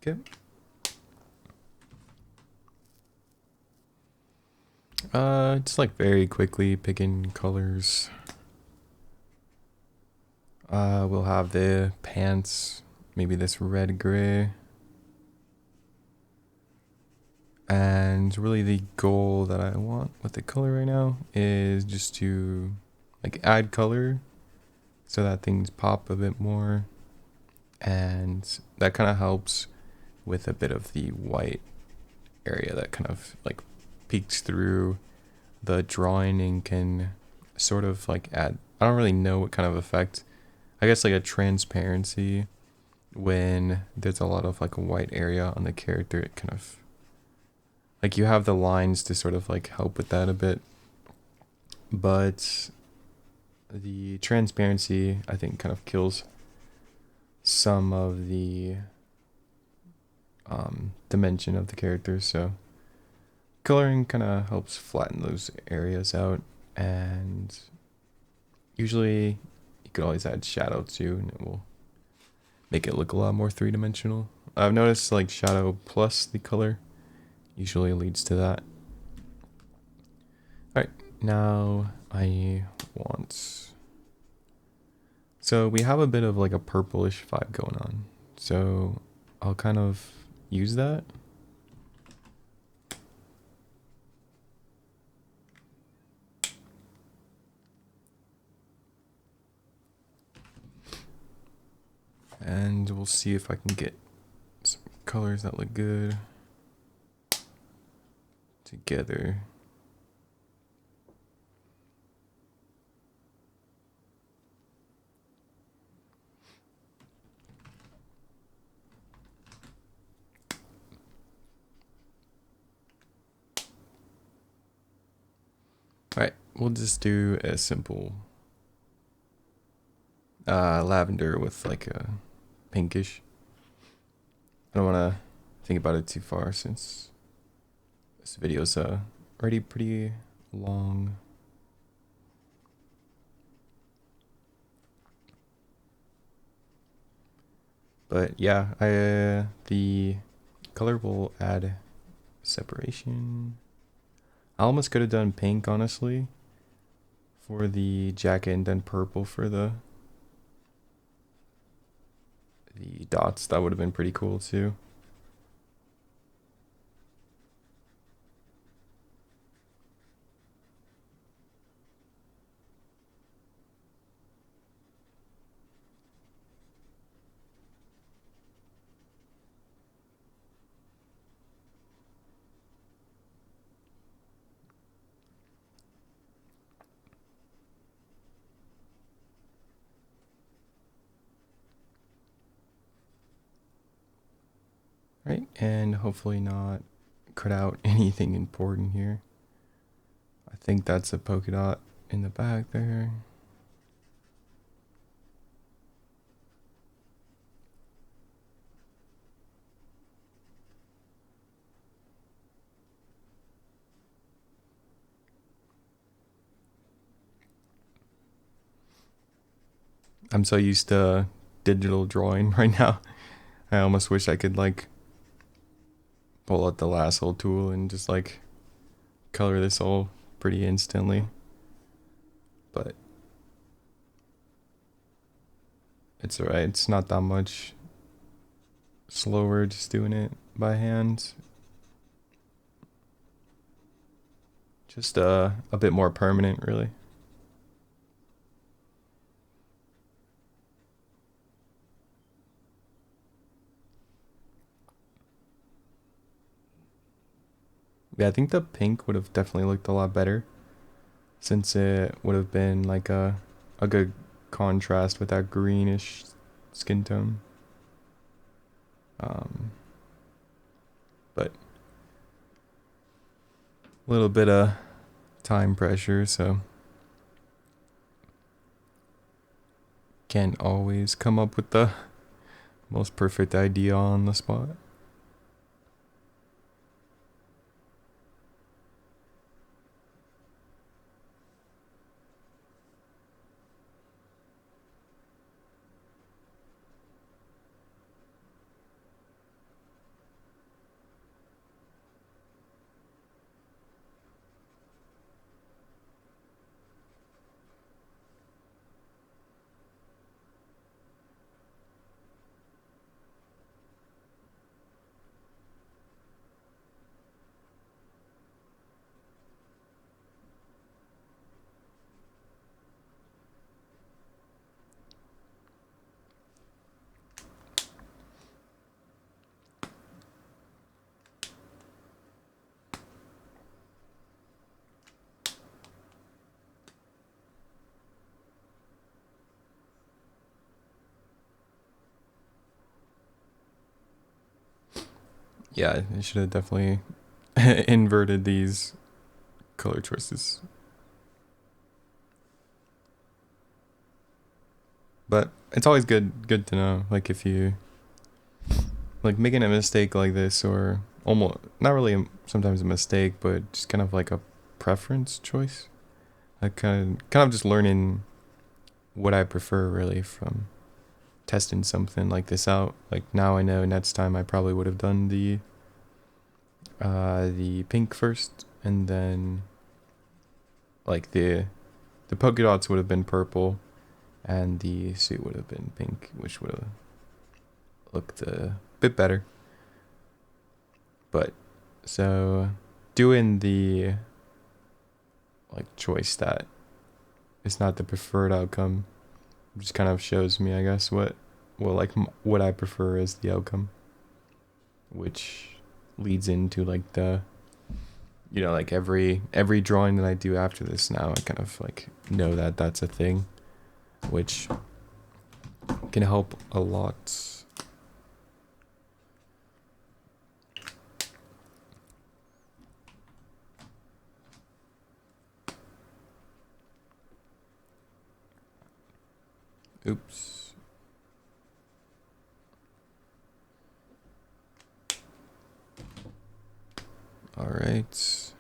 Okay. Just like very quickly picking colors. We'll have the pants, maybe this red gray. And really the goal that I want with the color right now is just to like add color so that things pop a bit more. And that kind of helps with a bit of the white area that kind of like peeks through the drawing and can sort of like add, I don't really know what kind of effect, I guess like a transparency when there's a lot of like a white area on the character. It kind of like you have the lines to sort of like help with that a bit, but the transparency I think kind of kills some of the dimension of the character. So coloring kind of helps flatten those areas out, and usually you could always add shadow too, and it will make it look a lot more three-dimensional. I've noticed like shadow plus the color usually leads to that. Alright, now I want... So we have a bit of like a purplish vibe going on. So I'll kind of use that. And we'll see if I can get some colors that look good together. Alright, we'll just do a simple lavender with like a pinkish. I don't want to think about it too far since this video's already pretty long. But yeah, the color will add separation. I almost could have done pink, honestly, for the jacket, and then purple for the dots. That would have been pretty cool too. Right, and hopefully not cut out anything important here. I think that's a polka dot in the back there. I'm so used to digital drawing right now. I almost wish I could like pull out the lasso tool and just like color this all pretty instantly. But it's alright, it's not that much slower just doing it by hand. Just a bit more permanent, really. Yeah, I think the pink would have definitely looked a lot better, since it would have been like a good contrast with that greenish skin tone. But a little bit of time pressure, so can't always come up with the most perfect idea on the spot. Yeah, I should have definitely inverted these color choices. But it's always good to know, like if you like making a mistake like this, or almost not really sometimes a mistake, but just kind of like a preference choice. I kind of just learning what I prefer really from testing something like this out. Like now I know next time I probably would have done the pink first, and then like the polka dots would have been purple, and the suit would have been pink, which would have looked a bit better. But so doing the like choice that is not the preferred outcome just kind of shows me, I guess, what I prefer as the outcome, which leads into like the like every drawing that I do after this now, I kind of like know that that's a thing, which can help a lot. Oops. All right.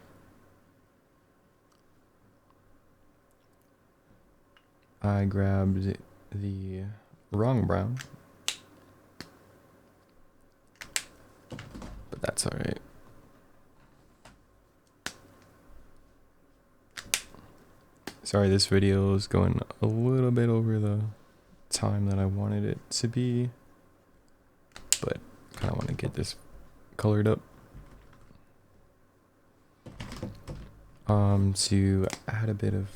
I grabbed the wrong brown, but that's all right. Sorry, this video is going a little bit over the time that I wanted it to be, but kind of want to get this colored up. To add a bit of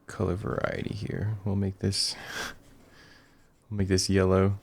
color variety here, we'll make this yellow.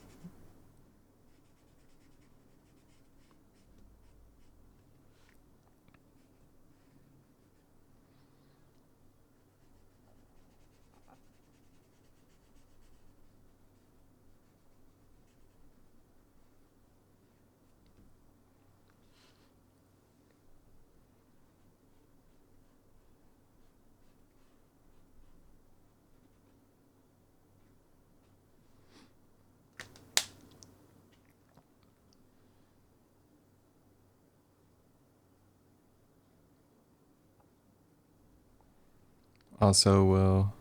Also, will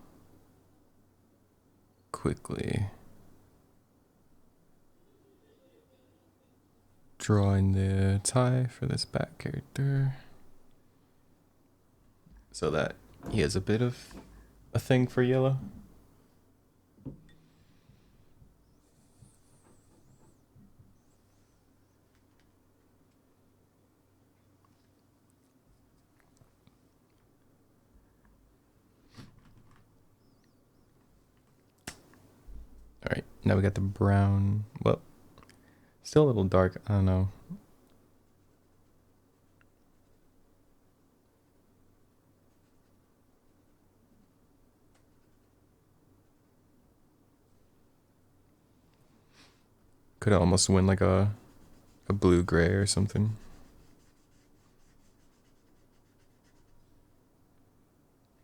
quickly draw in the tie for this back character so that he has a bit of a thing for yellow. All right, now we got the brown. Well, still a little dark. I don't know. Could almost win like a blue gray or something.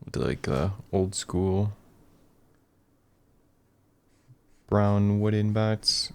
With like old school brown wooden bats.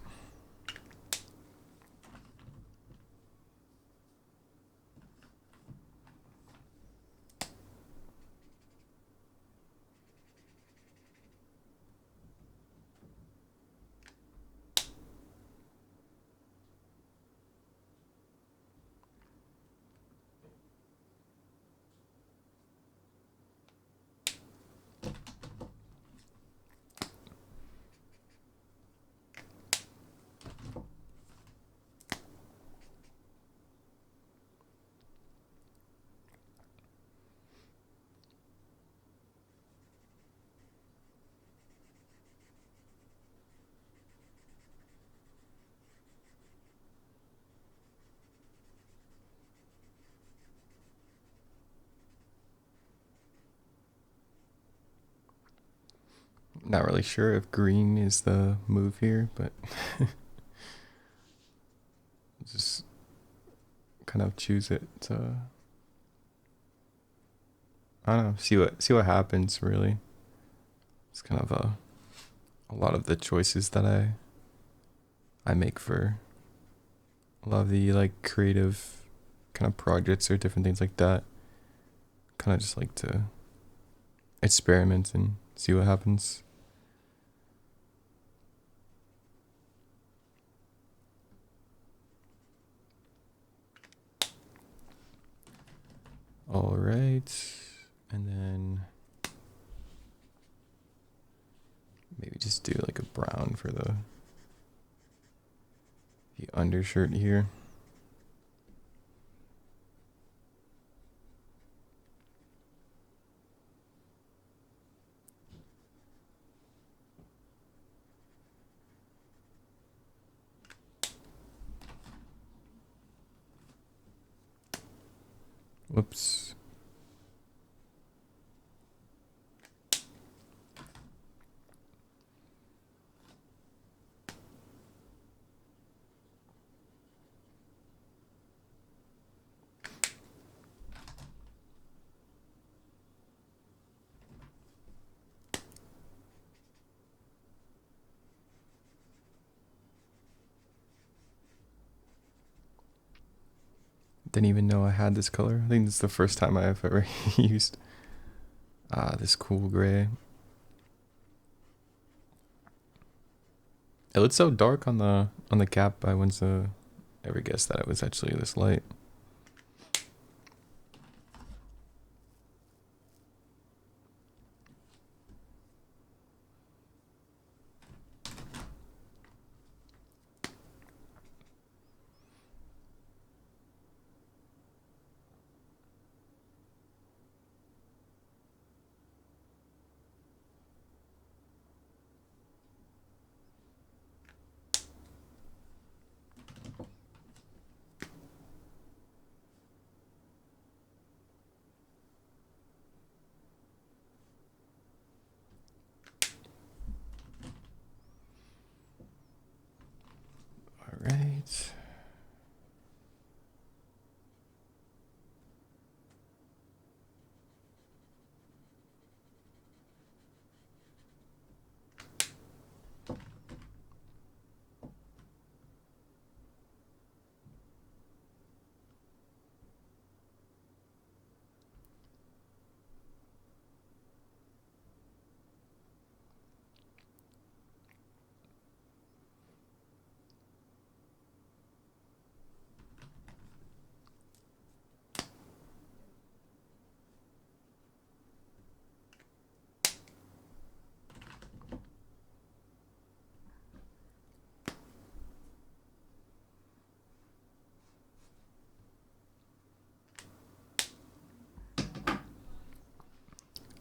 Not really sure if green is the move here, but just kind of choose it to, I don't know, see what happens really. It's kind of a lot of the choices that I make for a lot of the like creative kind of projects or different things like that. Kind of just like to experiment and see what happens. All right, and then maybe just do like a brown for the undershirt here. Whoops. Didn't even know I had this color. I think this is the first time I've ever used this cool gray. It looked so dark on the cap. I wouldn't ever guess that it was actually this light. All right.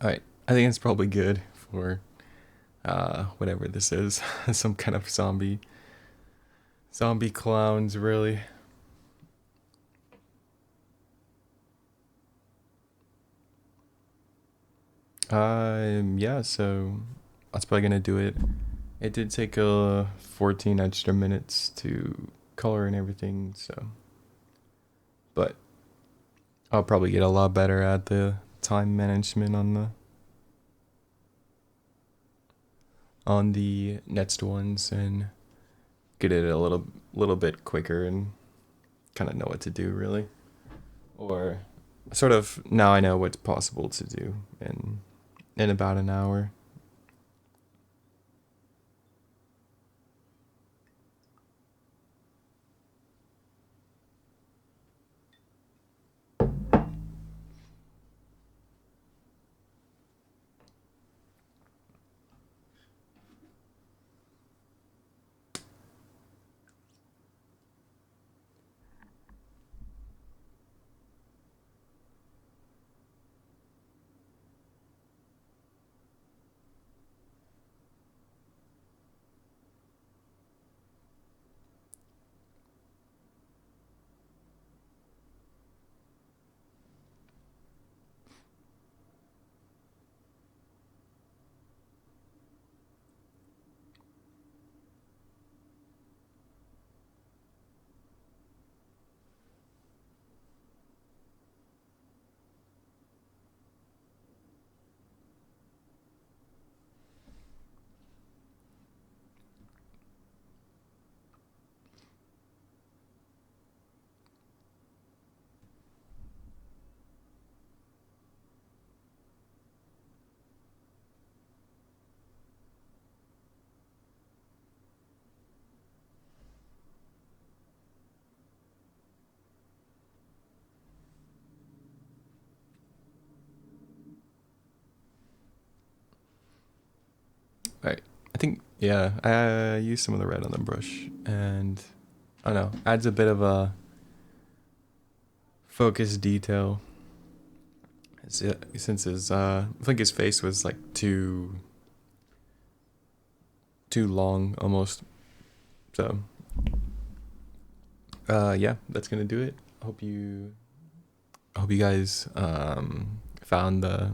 All right. I think it's probably good for whatever this is. Some kind of zombie clowns, really. Yeah, so that's probably gonna do it. It did take 14 extra minutes to color and everything, so, but I'll probably get a lot better at the time management on the next ones and get it a little bit quicker and kind of know what to do really, or sort of now I know what's possible to do in about an hour. Right. I think, yeah, I use some of the red on the brush, and I don't know, adds a bit of a focus detail. Since his, I think his face was like too long almost. So, yeah, that's gonna do it. I hope you guys found the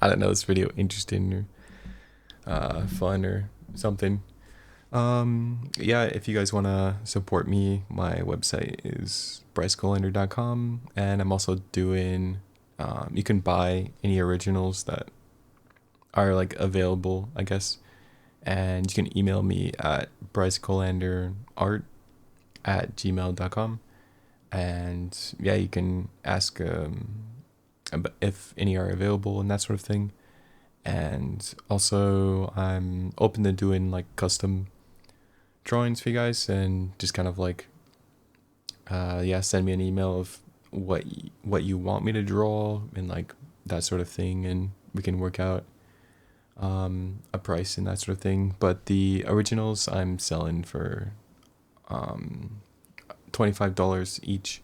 I don't know, this video interesting or fun or something. Yeah, if you guys want to support me, my website is Brycekolanderart.com, and I'm also doing you can buy any originals that are like available, I guess, and you can email me at brycekolanderart@gmail.com, and yeah, you can ask if any are available and that sort of thing. And also, I'm open to doing like custom drawings for you guys, and just kind of like yeah, send me an email of what you want me to draw and like that sort of thing, and we can work out a price and that sort of thing. But the originals I'm selling for $25 each,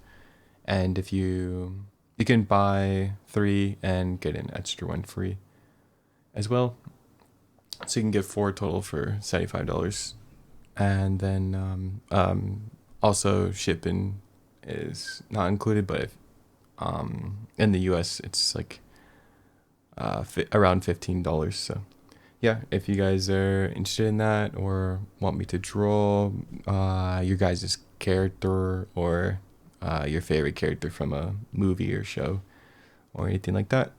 and if you can buy 3 and get an extra one free as well, so you can get 4 total for $75. And then also shipping is not included, but if, in the US it's like around $15. So yeah, if you guys are interested in that or want me to draw your guys' character or your favorite character from a movie or show or anything like that,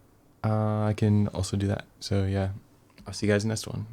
I can also do that. So yeah, I'll see you guys in the next one.